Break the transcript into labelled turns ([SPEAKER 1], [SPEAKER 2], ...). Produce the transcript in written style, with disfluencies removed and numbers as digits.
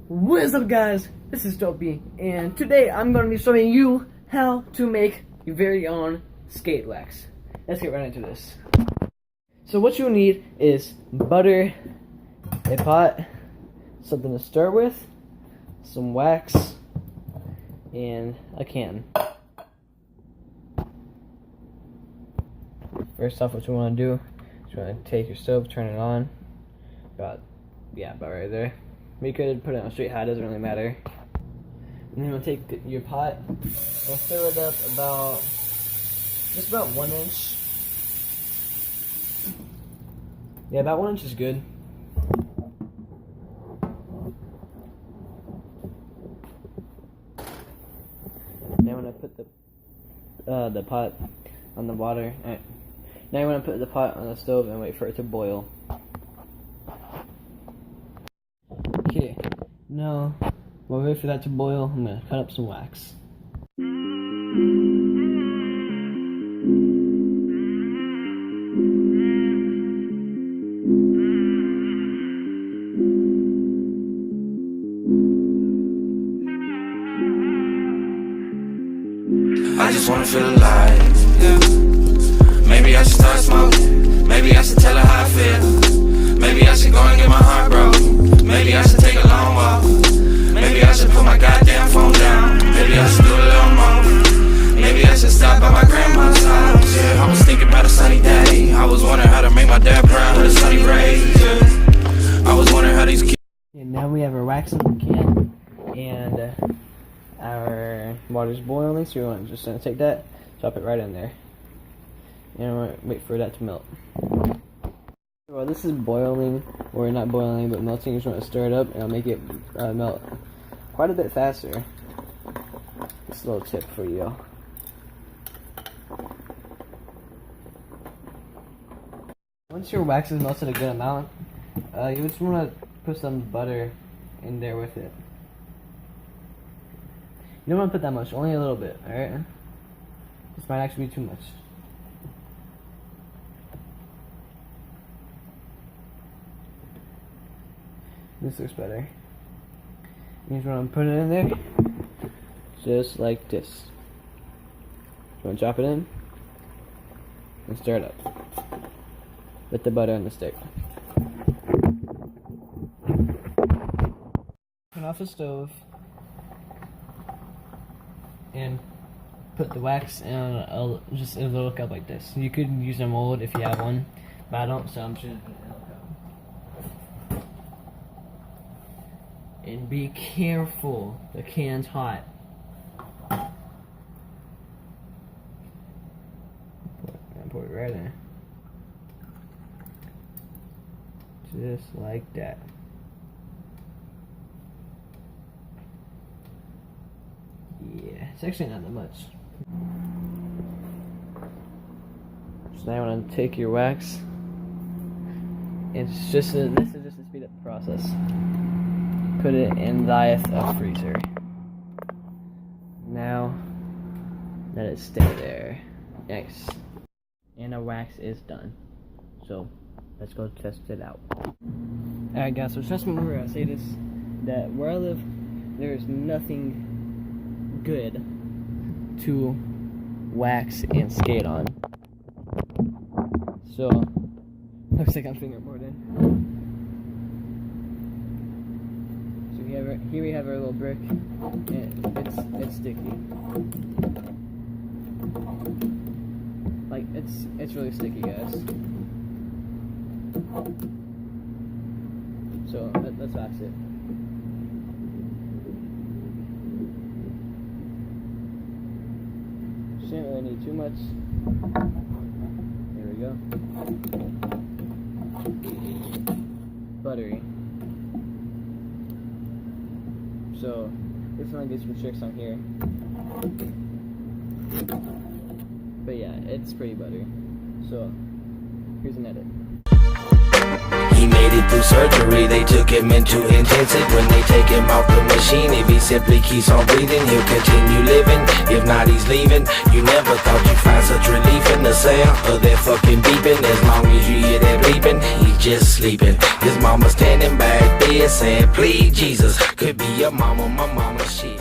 [SPEAKER 1] What's up, guys? This is Dopey, and today I'm going to be showing you how to make your very own skate wax. Let's get right into this. So what you'll need is butter, a pot, something to stir with, some wax, and a can. First off, what you want to do is you want to take your stove, turn it on, about right there. You could put it on straight high, doesn't really matter. And then we'll take your pot and fill it up just about 1 inch. Yeah, about 1 inch is good. Now when I put the pot on the water, now you want to put the pot on the stove and wait for it to boil. Okay, now while we wait for that to boil, I'm going to cut up some wax.
[SPEAKER 2] I just wanna feel alive, yeah. Maybe I should start smoking. Maybe I should tell her how I feel. Maybe I should go and get my heart broke. Maybe I should take a long walk. Maybe I should put my goddamn phone down. Maybe I should do a little more. Maybe I should stop by my grandma's house. Yeah, I was thinking about a sunny day. I was wondering how to make my dad proud with a sunny rays. Yeah. I was wondering how these kids.
[SPEAKER 1] And now we have our wax in the can, and our water's boiling, so we're just going to take that, drop it right in there, and we're going to wait for that to melt. While this is boiling, or not boiling but melting, you just want to stir it up and it'll make it melt quite a bit faster. Just a little tip for you. Once your wax is melted a good amount, you just want to put some butter in there with it. You don't want to put that much, only a little bit, alright? This might actually be too much. This looks better. You just want to put it in there, just like this. You want to drop it in, and stir it up with the butter on the stick. Turn off the stove and put the wax in just a little cup like this. You could use a mold if you have one, but I don't, so I'm just gonna put it in a cup. And be careful, the can's hot. Pour it right in. Just like that. Yeah, it's actually not that much. So now you want to take your wax, and it's just this is just to speed up the process. Put it in the freezer. Now let it stay there. Nice. And our wax is done. So let's go test it out. Alright guys, so trust me whenever I say this, that where I live, there's nothing good to wax and skate on. So looks like I'm fingerboarding. So here we have our little brick, and it's sticky. Like it's really sticky, guys. So let's wax it. Didn't really need too much. There we go. Buttery. So this one gets some tricks on here. But yeah, it's pretty buttery. So here's an edit.
[SPEAKER 2] He made it through surgery, they took him into intensive. When they take him off the machine, if he simply keeps on breathing, he'll continue living. If not, he's leaving. You never thought you'd find such relief in the sound of that fucking beeping. As long as you hear that bleeping, he's just sleeping. His mama standing back there saying, please Jesus, could be your mama, my mama, shit.